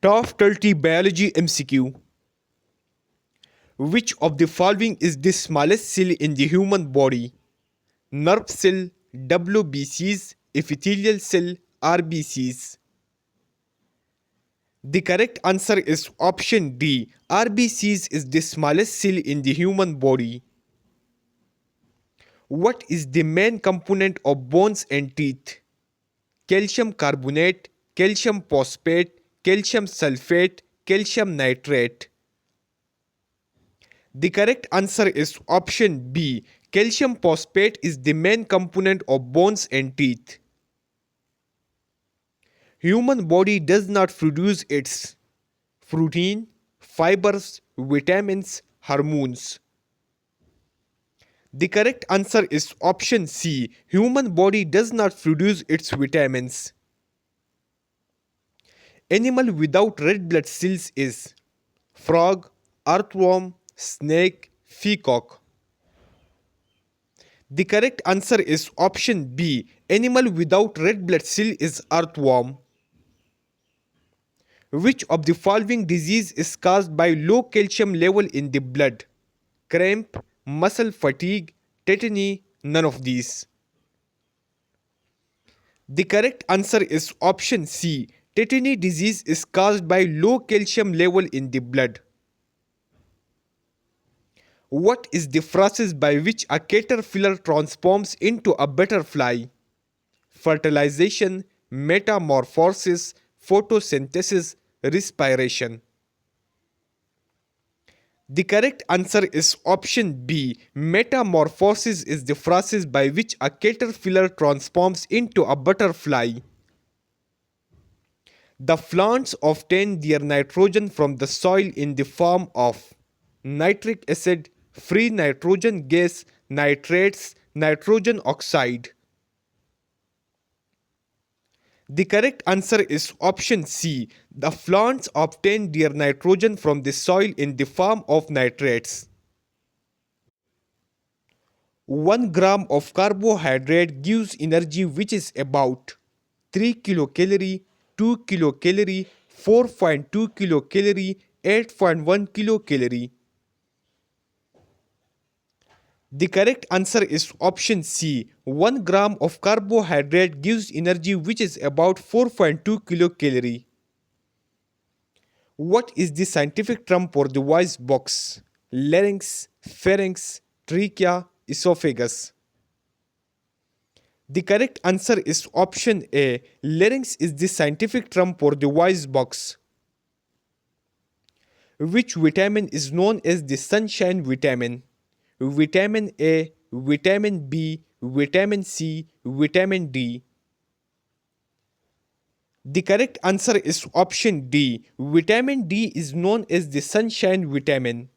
Top 30 Biology MCQ. Which of the following is the smallest cell in the human body? Nerve cell, WBCs, epithelial cell, RBCs. The correct answer is option D. RBCs is the smallest cell in the human body. What is the main component of bones and teeth? Calcium carbonate, calcium phosphate, calcium sulfate, calcium nitrate. The correct answer is option B. Calcium phosphate is the main component of bones and teeth. Human body does not produce its protein, fibers, vitamins, hormones. The correct answer is option C. Human body does not produce its vitamins. Animal without red blood cells is frog, earthworm, snake, peacock. The correct answer is option B. Animal without red blood cell is earthworm. Which of the following disease is caused by low calcium level in the blood? Cramp, muscle fatigue, tetany, none of these. The correct answer is option C. Tetany disease is caused by low calcium level in the blood. What is the process by which a caterpillar transforms into a butterfly? Fertilization, metamorphosis, photosynthesis, respiration. The correct answer is option B. Metamorphosis is the process by which a caterpillar transforms into a butterfly. The plants obtain their nitrogen from the soil in the form of nitric acid, free nitrogen gas, nitrates, nitrogen oxide. The correct answer is option C. The plants obtain their nitrogen from the soil in the form of nitrates. 1 gram of carbohydrate gives energy which is about 3 kilocalorie, 2 kilocalorie, 4.2 kilocalorie, 8.1 kilocalorie. The correct answer is option C. 1 gram of carbohydrate gives energy which is about 4.2 kilocalorie. What is the scientific term for the voice box? Larynx, pharynx, trachea, esophagus. The correct answer is option A. Larynx is the scientific term for the voice box. Which vitamin is known as the sunshine vitamin? Vitamin A, vitamin B, vitamin C, vitamin D. The correct answer is option D. Vitamin D is known as the sunshine vitamin.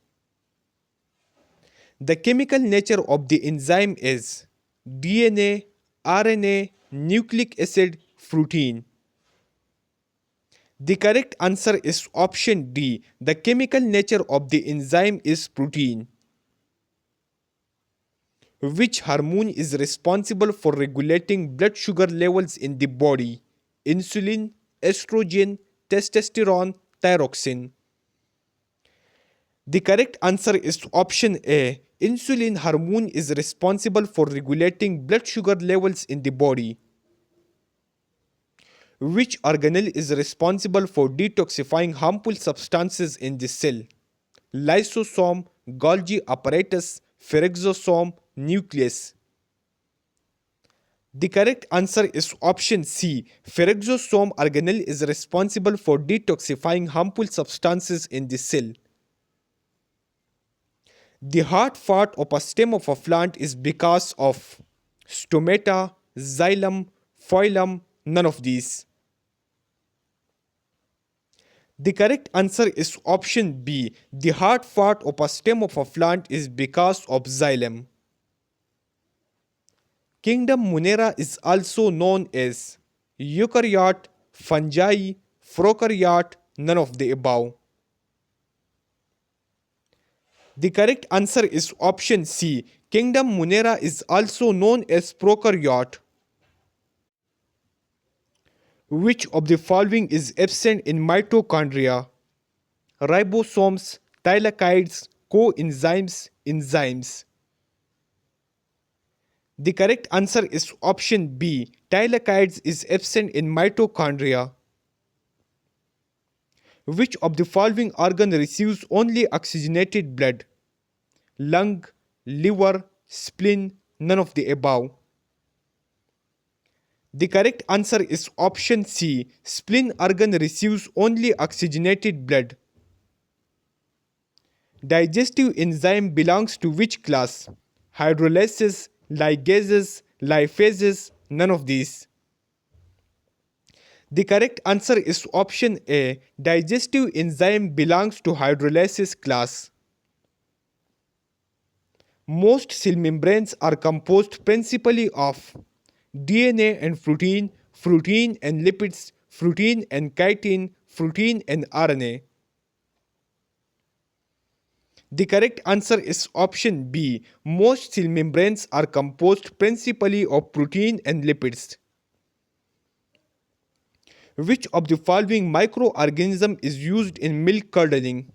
The chemical nature of the enzyme is DNA, RNA, nucleic acid, protein. The correct answer is option D. The chemical nature of the enzyme is protein. Which hormone is responsible for regulating blood sugar levels in the body? Insulin, estrogen, testosterone, thyroxine. The correct answer is option A. Insulin hormone is responsible for regulating blood sugar levels in the body. Which organelle is responsible for detoxifying harmful substances in the cell? Lysosome, Golgi apparatus, peroxisome, nucleus. The correct answer is option C. Peroxisome organelle is responsible for detoxifying harmful substances in the cell. The hard part of a stem of a plant is because of stomata, xylem, phloem, none of these. The correct answer is option B. The hard part of a stem of a plant is because of xylem. Kingdom Monera is also known as eukaryote, fungi, prokaryote, none of the above. The correct answer is option C. Kingdom Monera is also known as prokaryote. Which of the following is absent in mitochondria? Ribosomes, thylakoids, coenzymes, enzymes. The correct answer is option B. Thylakoids is absent in mitochondria. Which of the following organ receives only oxygenated blood? Lung, liver, spleen, none of the above. The correct answer is option C. Spleen organ receives only oxygenated blood. Digestive enzyme belongs to which class? Hydrolysis, ligases, liphases, none of these. The correct answer is option A. Digestive enzyme belongs to hydrolysis class. Most cell membranes are composed principally of DNA and protein, protein and lipids, protein and chitin, protein and RNA. The correct answer is option B. Most cell membranes are composed principally of protein and lipids. Which of the following microorganism is used in milk curdling?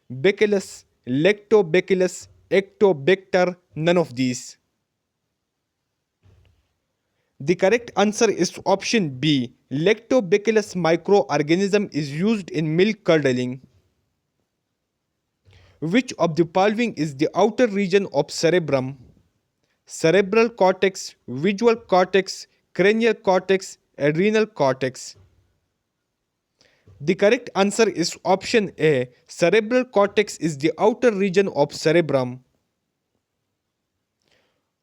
Bacillus, Lactobacillus, Ectobacter, none of these. The correct answer is option B. Lactobacillus microorganism is used in milk curdling. Which of the following is the outer region of cerebrum? Cerebral cortex, visual cortex, cranial cortex, adrenal cortex. The correct answer is option A. Cerebral cortex is the outer region of cerebrum.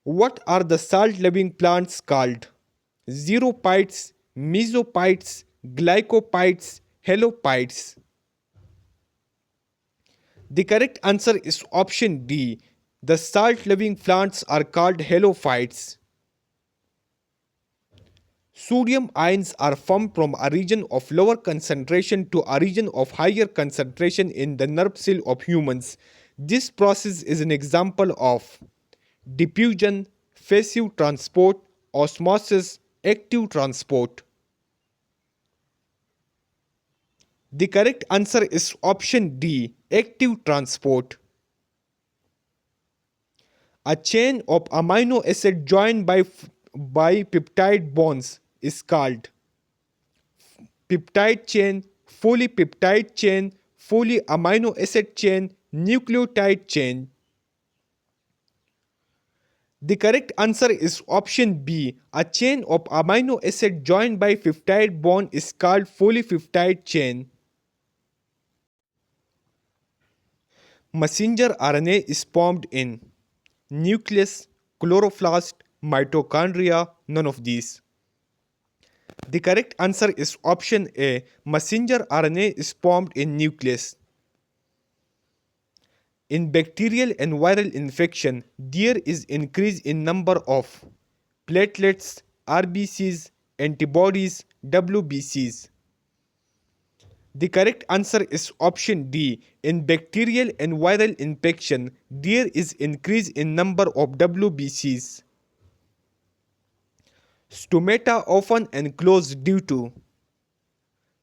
What are the salt-loving plants called? Xerophytes, mesophytes, glycophytes, halophytes. The correct answer is option D. The salt-loving plants are called halophytes. Sodium ions are formed from a region of lower concentration to a region of higher concentration in the nerve cell of humans. This process is an example of diffusion, passive transport, osmosis, active transport. The correct answer is option D. Active transport. A chain of amino acid joined by peptide bonds is called peptide chain, polypeptide chain, polyamino acid chain, nucleotide chain. The correct answer is option B. A chain of amino acid joined by peptide bond is called polypeptide chain. Messenger RNA is formed in nucleus, chloroplast, mitochondria, none of these. The correct answer is option A. Messenger RNA is formed in nucleus. In bacterial and viral infection, there is increase in number of platelets, RBCs, antibodies, WBCs. The correct answer is option D. In bacterial and viral infection, there is increase in number of WBCs. Stomata often enclosed due to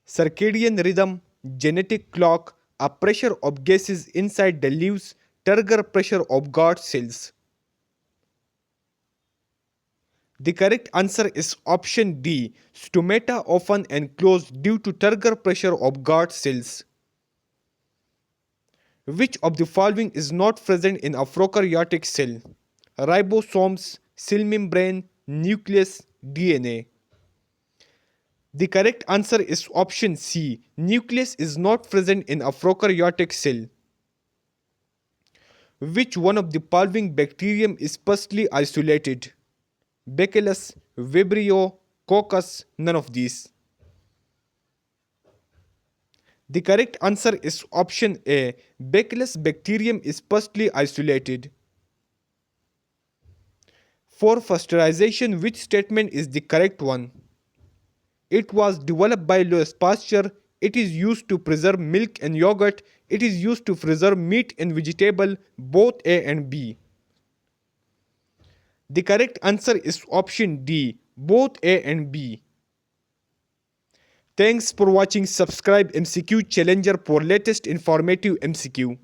circadian rhythm, genetic clock, a pressure of gases inside the leaves, turgor pressure of guard cells. The correct answer is option D. Stomata often enclosed due to turgor pressure of guard cells. Which of the following is not present in a prokaryotic cell? Ribosomes, cell membrane, nucleus, DNA. The correct answer is option C. Nucleus is not present in a prokaryotic cell. Which one of the following bacterium is sparsely isolated? Bacillus, Vibrio, Coccus, none of these. The correct answer is option A. Bacillus bacterium is sparsely isolated. For pasteurization, which statement is the correct one? It was developed by Louis Pasteur. It is used to preserve milk and yogurt. It is used to preserve meat and vegetable, both A and B. The correct answer is option D, both A and B. Thanks for watching. Subscribe MCQ Challenger for latest informative MCQ.